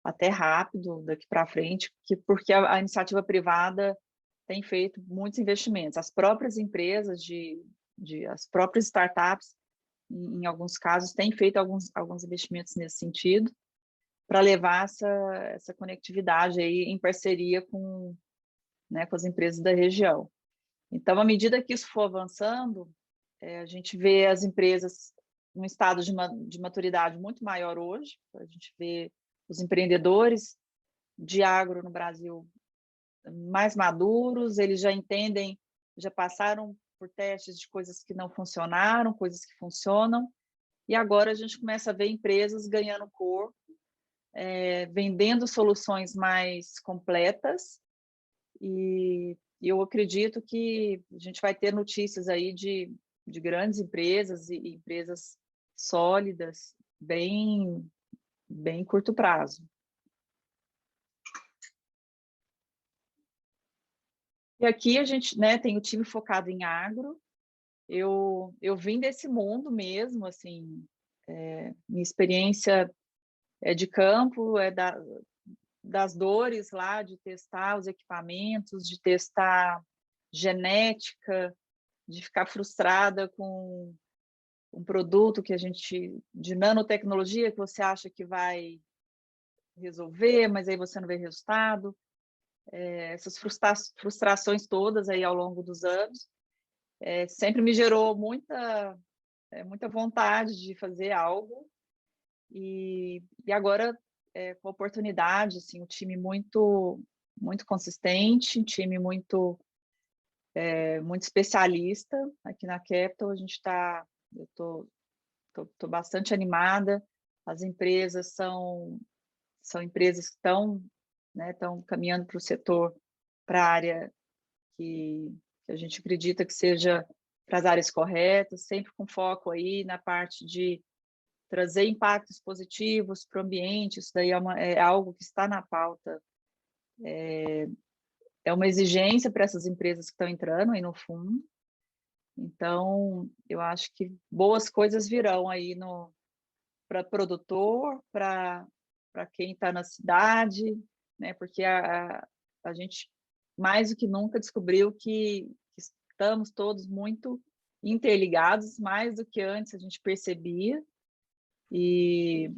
até rápido daqui para frente, porque a iniciativa privada tem feito muitos investimentos. As próprias empresas, as próprias startups, em alguns casos, têm feito alguns investimentos nesse sentido, para levar essa conectividade aí em parceria com, né, com as empresas da região. Então, à medida que isso for avançando, a gente vê as empresas num estado de maturidade muito maior hoje. A gente vê os empreendedores de agro no Brasil mais maduros, eles já entendem, já passaram por testes de coisas que não funcionaram, coisas que funcionam, e agora a gente começa a ver empresas ganhando corpo, vendendo soluções mais completas, e eu acredito que a gente vai ter notícias aí de grandes empresas e empresas sólidas, bem curto prazo. E aqui a gente, né, tem o time focado em agro. Eu vim desse mundo mesmo, assim, minha experiência é de campo, das dores lá, de testar os equipamentos, de testar genética, de ficar frustrada com um produto de nanotecnologia, que você acha que vai resolver, mas aí você não vê resultado. Essas frustrações todas aí ao longo dos anos, sempre me gerou muita vontade de fazer algo, e agora, com a oportunidade, assim, um time muito consistente, um time muito especialista aqui na Capital. Eu tô bastante animada. As empresas são empresas que estão caminhando para o setor, para a área que a gente acredita que seja para as áreas corretas, sempre com foco aí na parte de trazer impactos positivos para o ambiente, isso daí é algo que está na pauta, é uma exigência para essas empresas que estão entrando aí no fundo. Então, eu acho que boas coisas virão aí para produtor, para quem está na cidade, né? Porque a gente, mais do que nunca, descobriu que estamos todos muito interligados, mais do que antes a gente percebia, e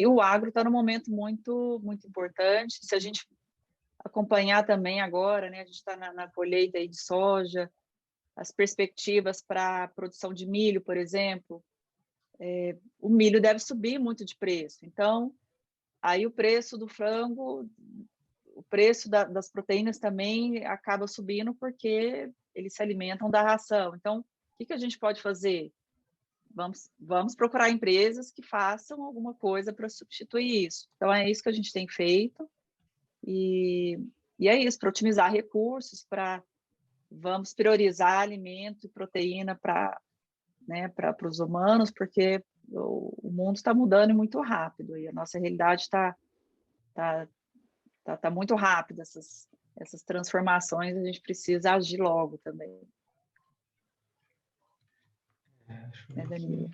o agro está num momento muito, muito importante. Se a gente acompanhar também agora, né? A gente está na colheita aí de soja, as perspectivas para a produção de milho, por exemplo, o milho deve subir muito de preço. Então, aí o preço do frango, o preço das proteínas também acaba subindo porque eles se alimentam da ração. Então, o que a gente pode fazer? Vamos procurar empresas que façam alguma coisa para substituir isso. Então, é isso que a gente tem feito. E é isso, para otimizar recursos, vamos priorizar alimento e proteína para os humanos, porque o mundo está mudando muito rápido e a nossa realidade está muito rápida, essas transformações, a gente precisa agir logo também. Danilo.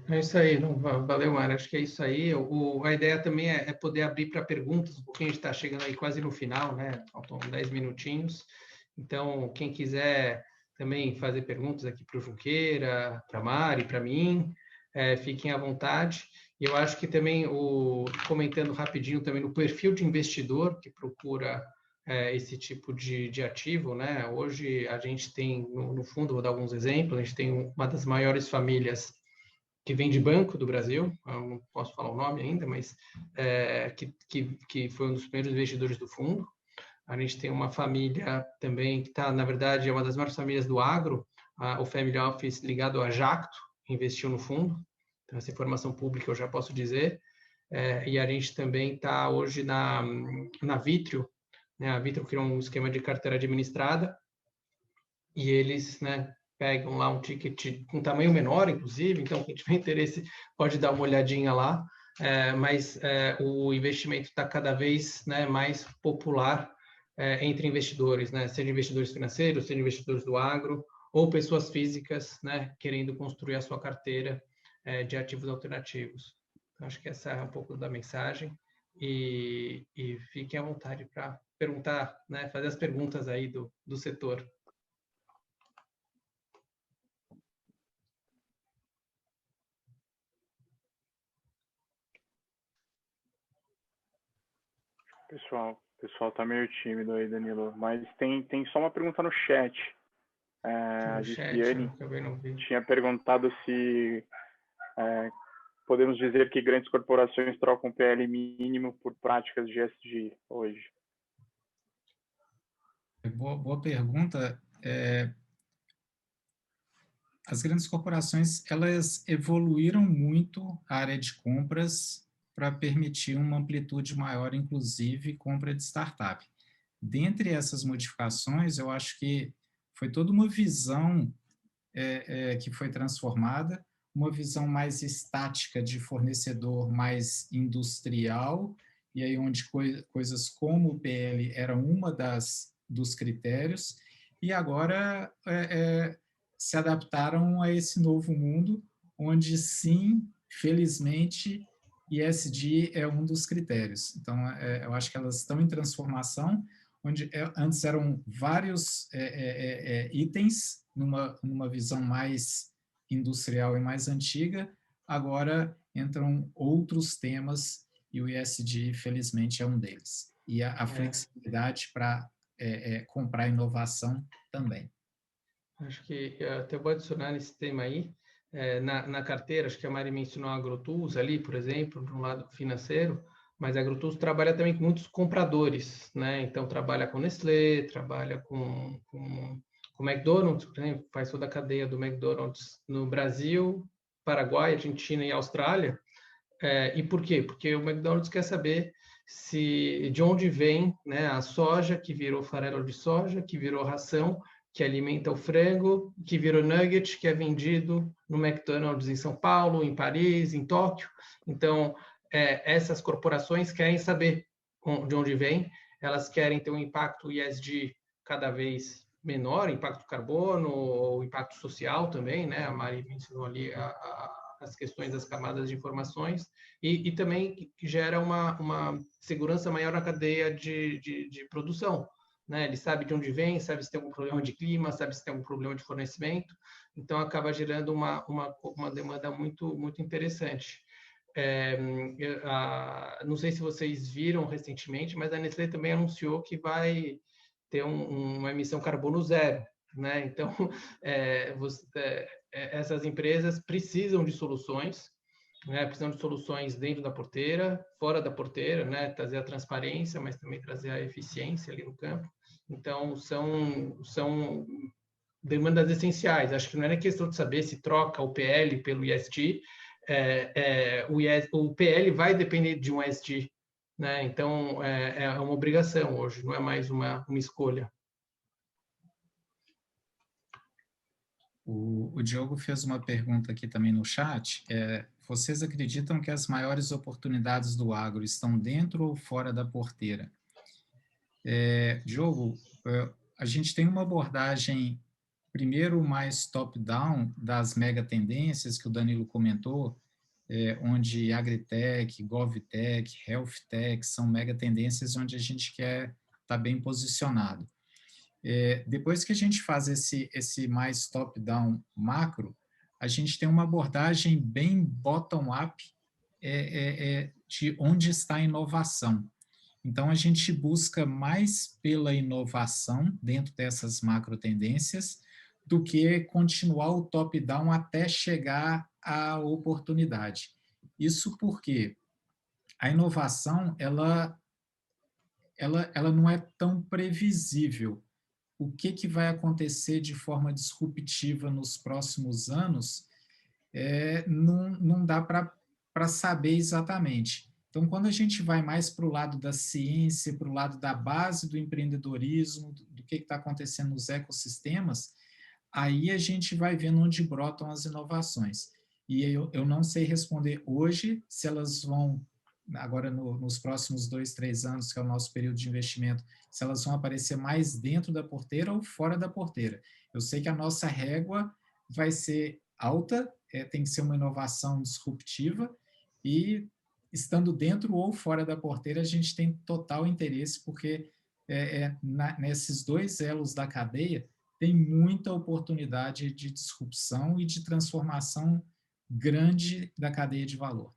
É isso aí, não, valeu, Mara. Acho que é isso aí. A ideia também é poder abrir para perguntas, porque a gente está chegando aí quase no final, né? Faltam 10 minutinhos. Então, quem quiser também fazer perguntas aqui para o Junqueira, para a Mari, para mim, fiquem à vontade. E eu acho que também, comentando rapidinho também no perfil de investidor que procura esse tipo de ativo, né? Hoje a gente tem, no fundo, vou dar alguns exemplos, a gente tem uma das maiores famílias que vem de banco do Brasil, eu não posso falar o nome ainda, mas que foi um dos primeiros investidores do fundo. A gente tem uma família também que está, na verdade, é uma das maiores famílias do agro, o Family Office ligado à Jacto, investiu no fundo. Então, essa informação pública eu já posso dizer. E a gente também está hoje na Vitrio, né? A Vitrio criou um esquema de carteira administrada e eles, né, pegam lá um ticket com tamanho menor, inclusive, então quem tiver interesse pode dar uma olhadinha lá, mas o investimento está cada vez, né, mais popular entre investidores, né, seja investidores financeiros, seja investidores do agro, ou pessoas físicas, né, querendo construir a sua carteira de ativos alternativos. Então, acho que essa é um pouco da mensagem, e fiquem à vontade para perguntar, né, fazer as perguntas aí do setor. Pessoal tá meio tímido aí, Danilo, mas tem só uma pergunta no chat. A Giciane tinha perguntado se podemos dizer que grandes corporações trocam PL mínimo por práticas de ESG hoje. Boa pergunta. As grandes corporações, elas evoluíram muito a área de compras para permitir uma amplitude maior, inclusive compra de startup. Dentre essas modificações, eu acho que foi toda uma visão que foi transformada, uma visão mais estática de fornecedor mais industrial, e aí onde coisas como o PL era uma dos critérios, e agora se adaptaram a esse novo mundo, onde sim, felizmente, ESG é um dos critérios. Então, eu acho que elas estão em transformação, onde antes eram vários itens, numa visão mais industrial e mais antiga, agora entram outros temas, e o ESG, felizmente, é um deles. E a flexibilidade para comprar inovação também. Acho que até vou adicionar nesse tema aí, na carteira, acho que a Mari mencionou a AgroTools ali, por exemplo, do lado financeiro, mas a AgroTools trabalha também com muitos compradores, né? Então, trabalha com Nestlé, trabalha com McDonald's, né? Faz toda a cadeia do McDonald's no Brasil, Paraguai, Argentina e Austrália. E por quê? Porque o McDonald's quer saber de onde vem, né, a soja que virou farelo de soja, que virou ração, que alimenta o frango, que virou nugget, que é vendido no McDonald's em São Paulo, em Paris, em Tóquio. Então, essas corporações querem saber de onde vem, elas querem ter um impacto ESG cada vez menor, impacto carbono, ou impacto social também, né? A Mari mencionou ali as questões das camadas de informações, e também que gera uma segurança maior na cadeia de produção. Né? Ele sabe de onde vem, sabe se tem algum problema de clima, sabe se tem algum problema de fornecimento, então acaba gerando uma demanda muito, muito interessante. Não sei se vocês viram recentemente, mas a Nestlé também anunciou que vai ter uma emissão carbono zero. Né? Então, essas empresas precisam de soluções, né? Precisam de soluções dentro da porteira, fora da porteira, né? Trazer a transparência, mas também trazer a eficiência ali no campo. Então, são demandas essenciais. Acho que não é nem questão de saber se troca o PL pelo ESG. O PL vai depender de um ESG, né? Então, é uma obrigação hoje, não é mais uma escolha. O Diogo fez uma pergunta aqui também no chat. Vocês acreditam que as maiores oportunidades do agro estão dentro ou fora da porteira? Diogo, a gente tem uma abordagem, primeiro, mais top-down das mega tendências que o Danilo comentou, onde Agritech, GovTech, HealthTech são mega tendências onde a gente quer estar bem posicionado. Depois que a gente faz esse mais top-down macro, a gente tem uma abordagem bem bottom-up de onde está a inovação. Então, a gente busca mais pela inovação dentro dessas macro tendências do que continuar o top-down até chegar à oportunidade. Isso porque a inovação ela não é tão previsível. O que vai acontecer de forma disruptiva nos próximos anos, não dá para saber exatamente. Então, quando a gente vai mais para o lado da ciência, para o lado da base do empreendedorismo, do que está acontecendo nos ecossistemas, aí a gente vai vendo onde brotam as inovações. E eu não sei responder hoje se elas vão, agora nos próximos 2, 3 anos, que é o nosso período de investimento, se elas vão aparecer mais dentro da porteira ou fora da porteira. Eu sei que a nossa régua vai ser alta, tem que ser uma inovação disruptiva, e estando dentro ou fora da porteira, a gente tem total interesse, porque nesses dois elos da cadeia tem muita oportunidade de disrupção e de transformação grande da cadeia de valor.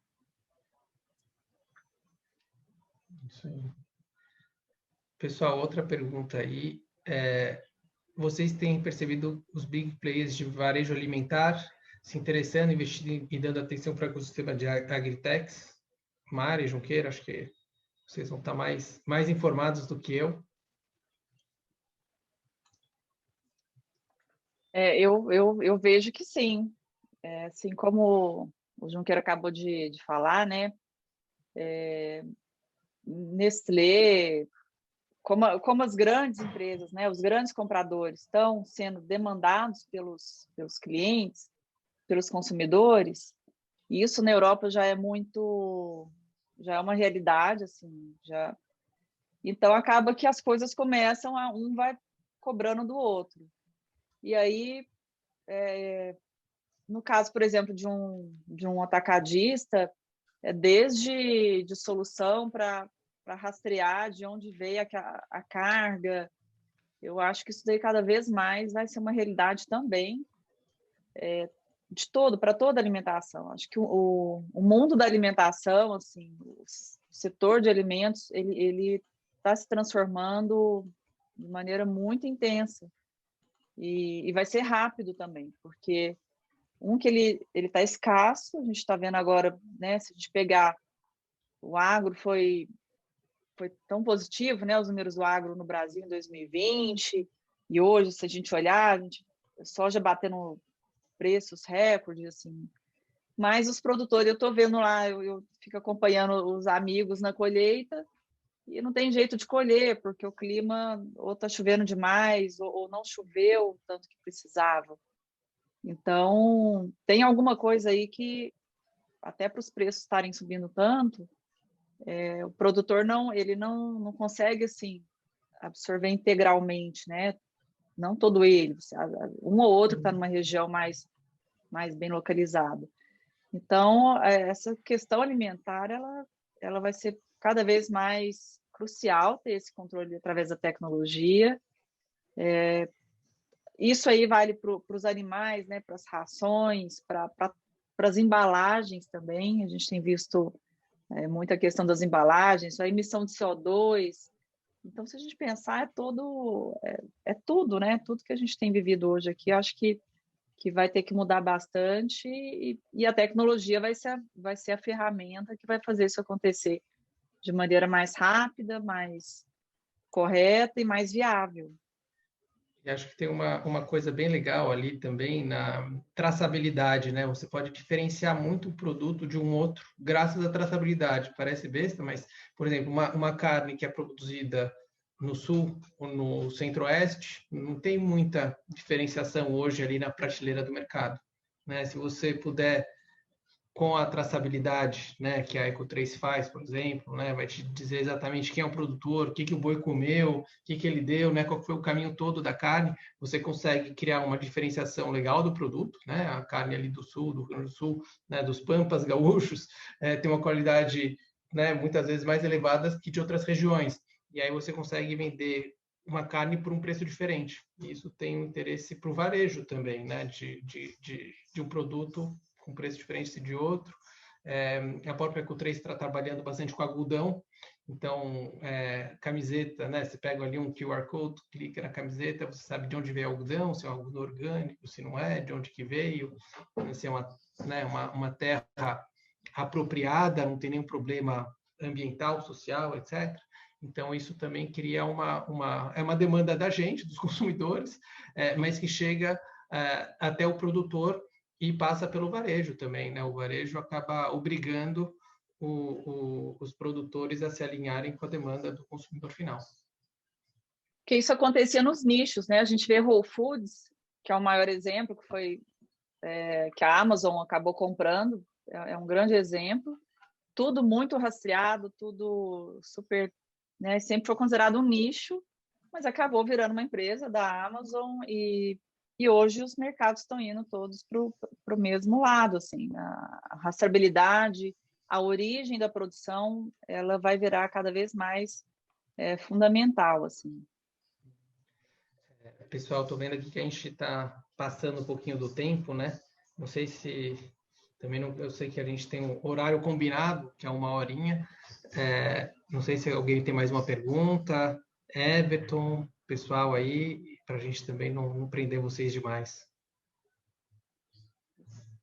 Isso aí. Pessoal, outra pergunta aí. Vocês têm percebido os big players de varejo alimentar se interessando, investindo e dando atenção para o ecossistema de agritechs? Mari, Junqueira, acho que vocês vão estar mais informados do que eu. Eu vejo que sim. Assim como o Junqueira acabou de falar, né? Nestlé, como as grandes empresas, né? Os grandes compradores estão sendo demandados pelos clientes, pelos consumidores, e isso na Europa já é uma realidade, assim, já. Então acaba que as coisas começam um vai cobrando do outro. E aí, no caso, por exemplo, de um atacadista, desde de solução para rastrear de onde veio a carga. Eu acho que isso daí cada vez mais vai ser uma realidade também, para toda a alimentação. Acho que o mundo da alimentação, assim, o setor de alimentos, ele está se transformando de maneira muito intensa. E vai ser rápido também, porque que ele está escasso, a gente está vendo agora, né, se a gente pegar o agro foi tão positivo, né, os números do agro no Brasil em 2020, e hoje, se a gente olhar, a soja batendo preços recordes, assim. Mas os produtores, eu estou vendo lá, eu fico acompanhando os amigos na colheita, e não tem jeito de colher, porque o clima ou está chovendo demais, ou não choveu o tanto que precisava. Então, tem alguma coisa aí que, até para os preços estarem subindo tanto, o produtor ele não consegue assim absorver integralmente, né? Não todo ele, um ou outro está numa região mais bem localizada. Então, essa questão alimentar, ela vai ser cada vez mais crucial ter esse controle através da tecnologia. Isso aí vale para os animais, né, para as rações, para as embalagens também. A gente tem visto muita questão das embalagens, a emissão de CO2. Então, se a gente pensar, é tudo, né? Tudo que a gente tem vivido hoje aqui, eu acho que vai ter que mudar bastante e a tecnologia vai ser a ferramenta que vai fazer isso acontecer de maneira mais rápida, mais correta e mais viável. E acho que tem uma coisa bem legal ali também na traçabilidade, né? Você pode diferenciar muito um produto de um outro graças à traçabilidade. Parece besta, mas, por exemplo, uma carne que é produzida no sul ou no centro-oeste, não tem muita diferenciação hoje ali na prateleira do mercado, né? Se você puder, com a traçabilidade, né, que a Eco3 faz, por exemplo, né, vai te dizer exatamente quem é o produtor, o que o boi comeu, o que ele deu, né, qual foi o caminho todo da carne, você consegue criar uma diferenciação legal do produto, né, a carne ali do sul, do Rio Grande do Sul, né, dos pampas gaúchos, tem uma qualidade, né, muitas vezes mais elevada que de outras regiões, e aí você consegue vender uma carne por um preço diferente. Isso tem um interesse para o varejo também, né, de um produto com preço diferente de outro. A própria Eco3 está trabalhando bastante com algodão, então, camiseta, né? Você pega ali um QR Code, clica na camiseta, você sabe de onde veio o algodão, se é um algodão orgânico, se não é, de onde que veio, se é uma terra apropriada, não tem nenhum problema ambiental, social, etc. Então, isso também cria uma demanda da gente, dos consumidores, mas que chega até o produtor e passa pelo varejo também, né? O varejo acaba obrigando os produtores a se alinharem com a demanda do consumidor final. Que isso acontecia nos nichos, né? A gente vê Whole Foods, que é o maior exemplo, que foi que a Amazon acabou comprando, é um grande exemplo. Tudo muito rastreado, tudo super, né? Sempre foi considerado um nicho, mas acabou virando uma empresa da Amazon e hoje os mercados estão indo todos para o mesmo lado, assim, a rastreabilidade, a origem da produção, ela vai virar cada vez mais fundamental, assim. Pessoal, estou vendo aqui que a gente está passando um pouquinho do tempo, né? Não sei se também não, eu sei que a gente tem um horário combinado, que é 1 horinha. Não sei se alguém tem mais uma pergunta. Everton, pessoal aí, para a gente também não prender vocês demais.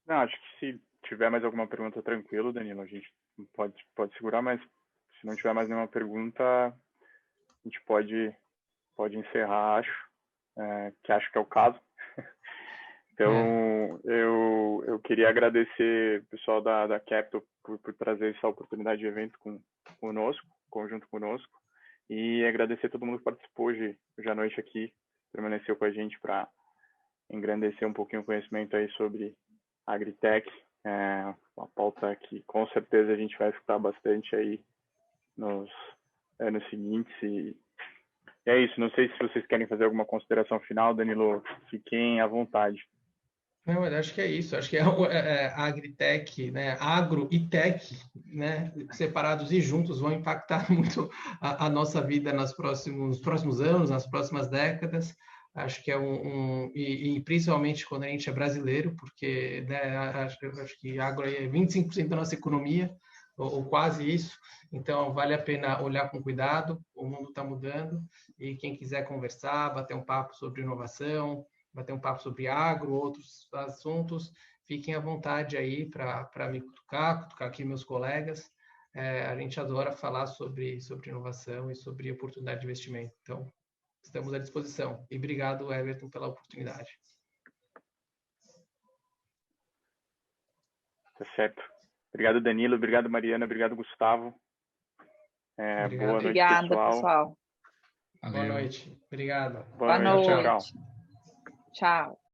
Não, acho que se tiver mais alguma pergunta, tranquilo, Danilo, a gente pode segurar, mas se não tiver mais nenhuma pergunta, a gente pode encerrar, que acho que é o caso. Então, eu queria agradecer o pessoal da Capital por trazer essa oportunidade de evento conjunto conosco, e agradecer a todo mundo que participou hoje à noite aqui, permaneceu com a gente para engrandecer um pouquinho o conhecimento aí sobre Agritech, uma pauta que com certeza a gente vai escutar bastante aí nos anos seguintes. E é isso, não sei se vocês querem fazer alguma consideração final, Danilo, fiquem à vontade. Não, eu acho que é isso. Acho que a Agritech, né, agro e tech, né, separados e juntos vão impactar muito a nossa vida nos próximos anos, nas próximas décadas. Acho que e principalmente quando a gente é brasileiro, porque, né, acho que agro é 25% da nossa economia, ou quase isso. Então, vale a pena olhar com cuidado. O mundo está mudando e quem quiser conversar, bater um papo sobre inovação, bater um papo sobre agro, outros assuntos, fiquem à vontade aí para me cutucar aqui meus colegas. A gente adora falar sobre inovação e sobre oportunidade de investimento. Então, estamos à disposição. E obrigado, Everton, pela oportunidade. Tá certo. Obrigado, Danilo. Obrigado, Mariana. Obrigado, Gustavo. Obrigado. Boa noite, Obrigada, pessoal. pessoal. Valeu. Boa noite. Obrigado. Boa Boa noite. noite. Tchau. Tchau.